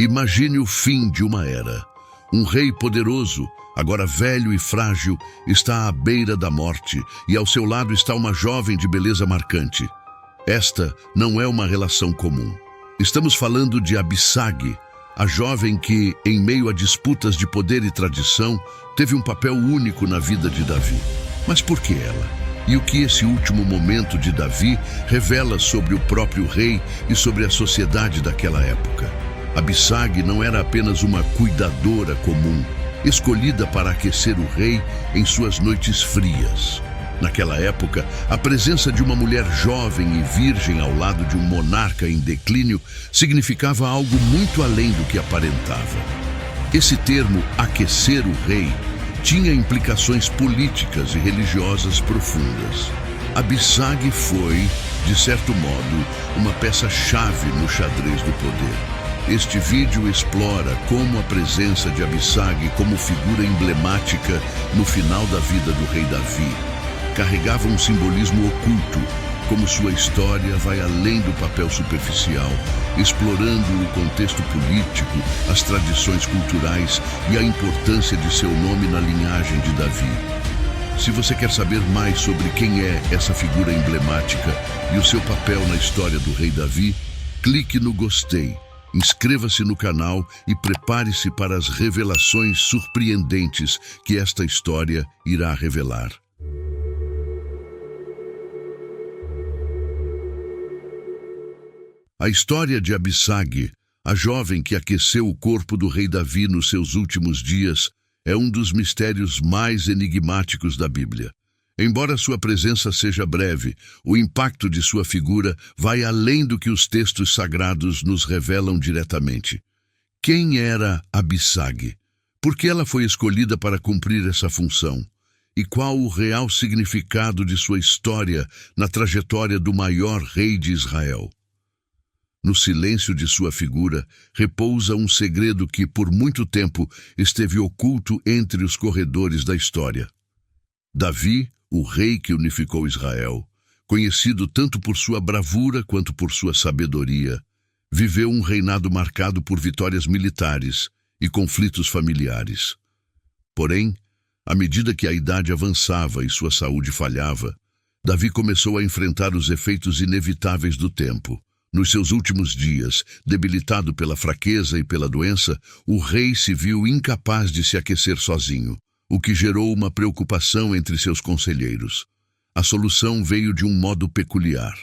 Imagine o fim de uma era. Um rei poderoso, agora velho e frágil, está à beira da morte e ao seu lado está uma jovem de beleza marcante. Esta não é uma relação comum. Estamos falando de Abissag, a jovem que, em meio a disputas de poder e tradição, teve um papel único na vida de Davi. Mas por que ela? E o que esse último momento de Davi revela sobre o próprio rei e sobre a sociedade daquela época? Abissag não era apenas uma cuidadora comum, escolhida para aquecer o rei em suas noites frias. Naquela época, a presença de uma mulher jovem e virgem ao lado de um monarca em declínio significava algo muito além do que aparentava. Esse termo, aquecer o rei, tinha implicações políticas e religiosas profundas. Abissag foi, de certo modo, uma peça-chave no xadrez do poder. Este vídeo explora como a presença de Abissag como figura emblemática no final da vida do rei Davi carregava um simbolismo oculto, como sua história vai além do papel superficial, explorando o contexto político, as tradições culturais e a importância de seu nome na linhagem de Davi. Se você quer saber mais sobre quem é essa figura emblemática e o seu papel na história do rei Davi, clique no gostei. Inscreva-se no canal e prepare-se para as revelações surpreendentes que esta história irá revelar. A história de Abissag, a jovem que aqueceu o corpo do rei Davi nos seus últimos dias, é um dos mistérios mais enigmáticos da Bíblia. Embora sua presença seja breve, o impacto de sua figura vai além do que os textos sagrados nos revelam diretamente. Quem era Abissag? Por que ela foi escolhida para cumprir essa função? E qual o real significado de sua história na trajetória do maior rei de Israel? No silêncio de sua figura repousa um segredo que, por muito tempo, esteve oculto entre os corredores da história. Davi, o rei que unificou Israel, conhecido tanto por sua bravura quanto por sua sabedoria, viveu um reinado marcado por vitórias militares e conflitos familiares. Porém, à medida que a idade avançava e sua saúde falhava, Davi começou a enfrentar os efeitos inevitáveis do tempo. Nos seus últimos dias, debilitado pela fraqueza e pela doença, o rei se viu incapaz de se aquecer sozinho, o que gerou uma preocupação entre seus conselheiros. A solução veio de um modo peculiar.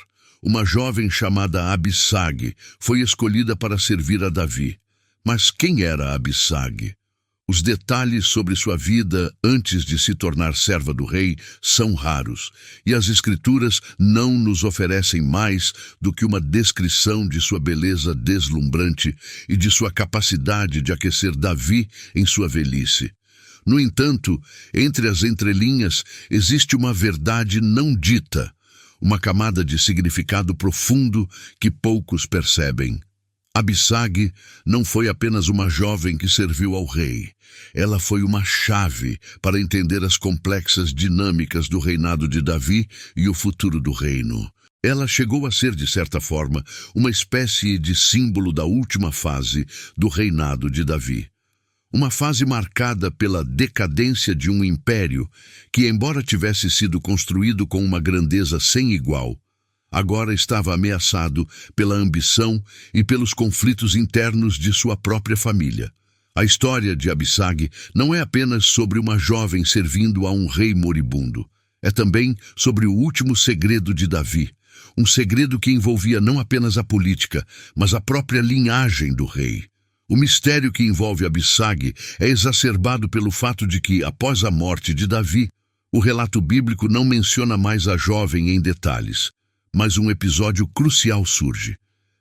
Uma jovem chamada Abissag foi escolhida para servir a Davi. Mas quem era Abissag? Os detalhes sobre sua vida antes de se tornar serva do rei são raros, e as Escrituras não nos oferecem mais do que uma descrição de sua beleza deslumbrante e de sua capacidade de aquecer Davi em sua velhice. No entanto, entre as entrelinhas existe uma verdade não dita, uma camada de significado profundo que poucos percebem. Abissag não foi apenas uma jovem que serviu ao rei. Ela foi uma chave para entender as complexas dinâmicas do reinado de Davi e o futuro do reino. Ela chegou a ser, de certa forma, uma espécie de símbolo da última fase do reinado de Davi. Uma fase marcada pela decadência de um império que, embora tivesse sido construído com uma grandeza sem igual, agora estava ameaçado pela ambição e pelos conflitos internos de sua própria família. A história de Abissag não é apenas sobre uma jovem servindo a um rei moribundo. É também sobre o último segredo de Davi, um segredo que envolvia não apenas a política, mas a própria linhagem do rei. O mistério que envolve Abissag é exacerbado pelo fato de que, após a morte de Davi, o relato bíblico não menciona mais a jovem em detalhes. Mas um episódio crucial surge.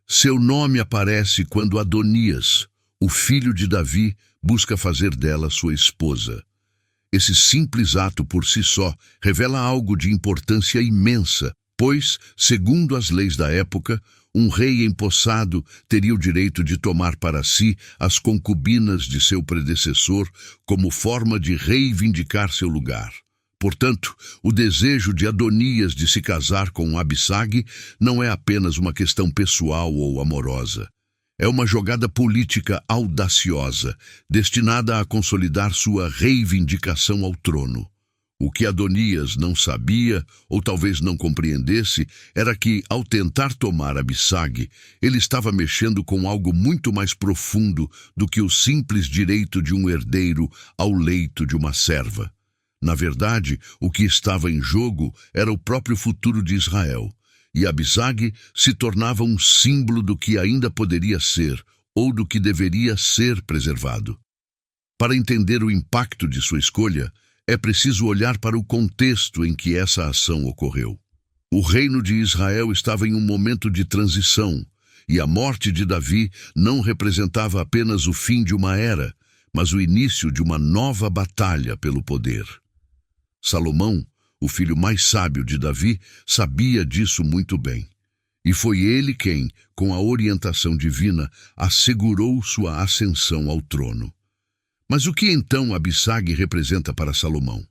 Seu nome aparece quando Adonias, o filho de Davi, busca fazer dela sua esposa. Esse simples ato por si só revela algo de importância imensa, pois, segundo as leis da época, um rei empossado teria o direito de tomar para si as concubinas de seu predecessor como forma de reivindicar seu lugar. Portanto, o desejo de Adonias de se casar com Abissag não é apenas uma questão pessoal ou amorosa. É uma jogada política audaciosa, destinada a consolidar sua reivindicação ao trono. O que Adonias não sabia, ou talvez não compreendesse, era que, ao tentar tomar Abissag, ele estava mexendo com algo muito mais profundo do que o simples direito de um herdeiro ao leito de uma serva. Na verdade, o que estava em jogo era o próprio futuro de Israel, e Abissag se tornava um símbolo do que ainda poderia ser, ou do que deveria ser preservado. Para entender o impacto de sua escolha, é preciso olhar para o contexto em que essa ação ocorreu. O reino de Israel estava em um momento de transição, e a morte de Davi não representava apenas o fim de uma era, mas o início de uma nova batalha pelo poder. Salomão, o filho mais sábio de Davi, sabia disso muito bem. E foi ele quem, com a orientação divina, assegurou sua ascensão ao trono. Mas o que então Abissag representa para Salomão?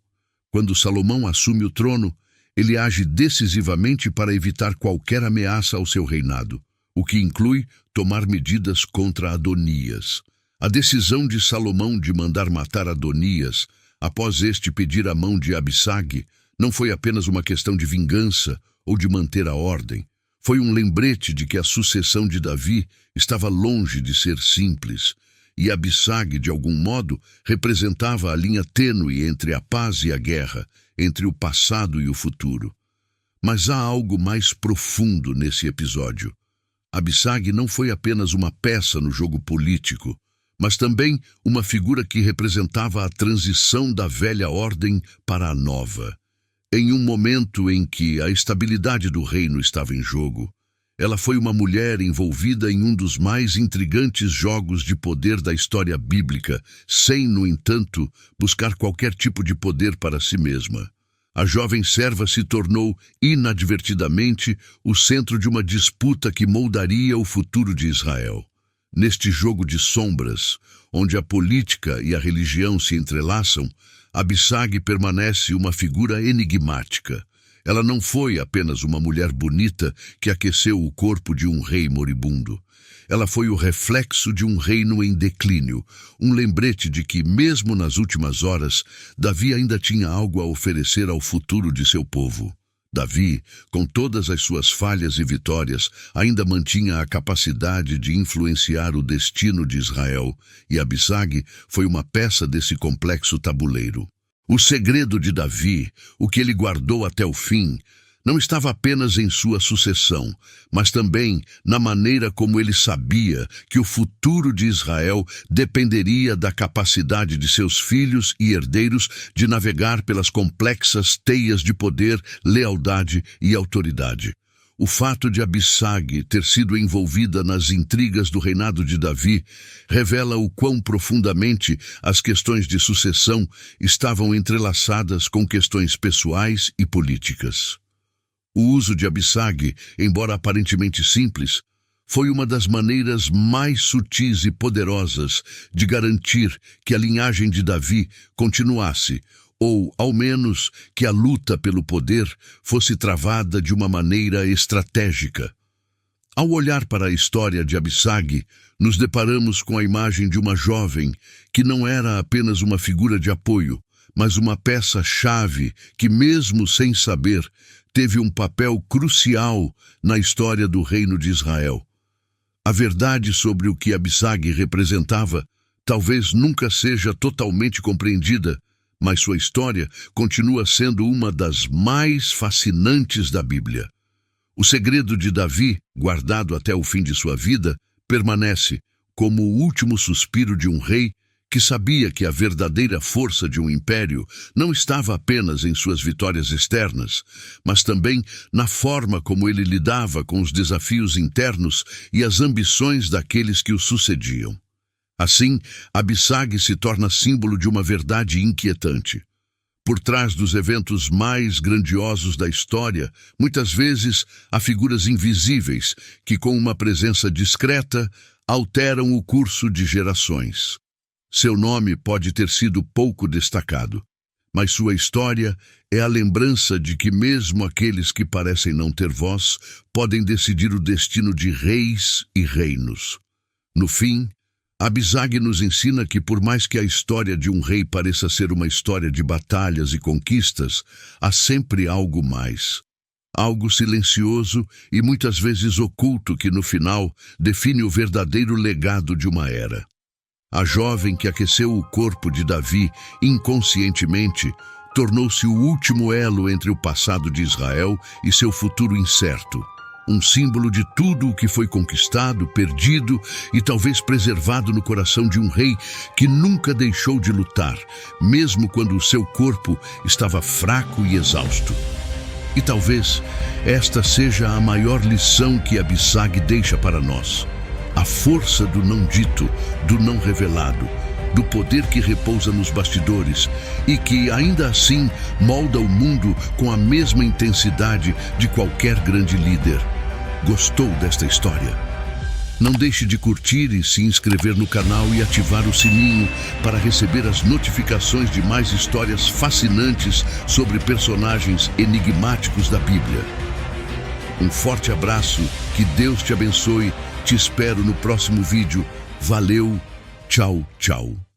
Quando Salomão assume o trono, ele age decisivamente para evitar qualquer ameaça ao seu reinado, o que inclui tomar medidas contra Adonias. A decisão de Salomão de mandar matar Adonias, após este pedir a mão de Abissag, não foi apenas uma questão de vingança ou de manter a ordem. Foi um lembrete de que a sucessão de Davi estava longe de ser simples, e Abissag, de algum modo, representava a linha tênue entre a paz e a guerra, entre o passado e o futuro. Mas há algo mais profundo nesse episódio. Abissag não foi apenas uma peça no jogo político, mas também uma figura que representava a transição da velha ordem para a nova. Em um momento em que a estabilidade do reino estava em jogo, ela foi uma mulher envolvida em um dos mais intrigantes jogos de poder da história bíblica, sem, no entanto, buscar qualquer tipo de poder para si mesma. A jovem serva se tornou, inadvertidamente, o centro de uma disputa que moldaria o futuro de Israel. Neste jogo de sombras, onde a política e a religião se entrelaçam, Abissag permanece uma figura enigmática. Ela não foi apenas uma mulher bonita que aqueceu o corpo de um rei moribundo. Ela foi o reflexo de um reino em declínio, um lembrete de que, mesmo nas últimas horas, Davi ainda tinha algo a oferecer ao futuro de seu povo. Davi, com todas as suas falhas e vitórias, ainda mantinha a capacidade de influenciar o destino de Israel, e Abissag foi uma peça desse complexo tabuleiro. O segredo de Davi, o que ele guardou até o fim, não estava apenas em sua sucessão, mas também na maneira como ele sabia que o futuro de Israel dependeria da capacidade de seus filhos e herdeiros de navegar pelas complexas teias de poder, lealdade e autoridade. O fato de Abissag ter sido envolvida nas intrigas do reinado de Davi revela o quão profundamente as questões de sucessão estavam entrelaçadas com questões pessoais e políticas. O uso de Abissag, embora aparentemente simples, foi uma das maneiras mais sutis e poderosas de garantir que a linhagem de Davi continuasse, ou, ao menos, que a luta pelo poder fosse travada de uma maneira estratégica. Ao olhar para a história de Abissag, nos deparamos com a imagem de uma jovem que não era apenas uma figura de apoio, mas uma peça-chave que, mesmo sem saber, teve um papel crucial na história do reino de Israel. A verdade sobre o que Abissag representava talvez nunca seja totalmente compreendida, mas sua história continua sendo uma das mais fascinantes da Bíblia. O segredo de Davi, guardado até o fim de sua vida, permanece como o último suspiro de um rei que sabia que a verdadeira força de um império não estava apenas em suas vitórias externas, mas também na forma como ele lidava com os desafios internos e as ambições daqueles que o sucediam. Assim, Abissag se torna símbolo de uma verdade inquietante. Por trás dos eventos mais grandiosos da história, muitas vezes há figuras invisíveis que, com uma presença discreta, alteram o curso de gerações. Seu nome pode ter sido pouco destacado, mas sua história é a lembrança de que mesmo aqueles que parecem não ter voz podem decidir o destino de reis e reinos. No fim, Abisag nos ensina que, por mais que a história de um rei pareça ser uma história de batalhas e conquistas, há sempre algo mais. Algo silencioso e muitas vezes oculto que, no final, define o verdadeiro legado de uma era. A jovem que aqueceu o corpo de Davi inconscientemente tornou-se o último elo entre o passado de Israel e seu futuro incerto. Um símbolo de tudo o que foi conquistado, perdido e talvez preservado no coração de um rei que nunca deixou de lutar, mesmo quando o seu corpo estava fraco e exausto. E talvez esta seja a maior lição que Abisag deixa para nós. A força do não dito, do não revelado, do poder que repousa nos bastidores e que, ainda assim, molda o mundo com a mesma intensidade de qualquer grande líder. Gostou desta história? Não deixe de curtir e se inscrever no canal e ativar o sininho para receber as notificações de mais histórias fascinantes sobre personagens enigmáticos da Bíblia. Um forte abraço, que Deus te abençoe, te espero no próximo vídeo. Valeu, tchau, tchau.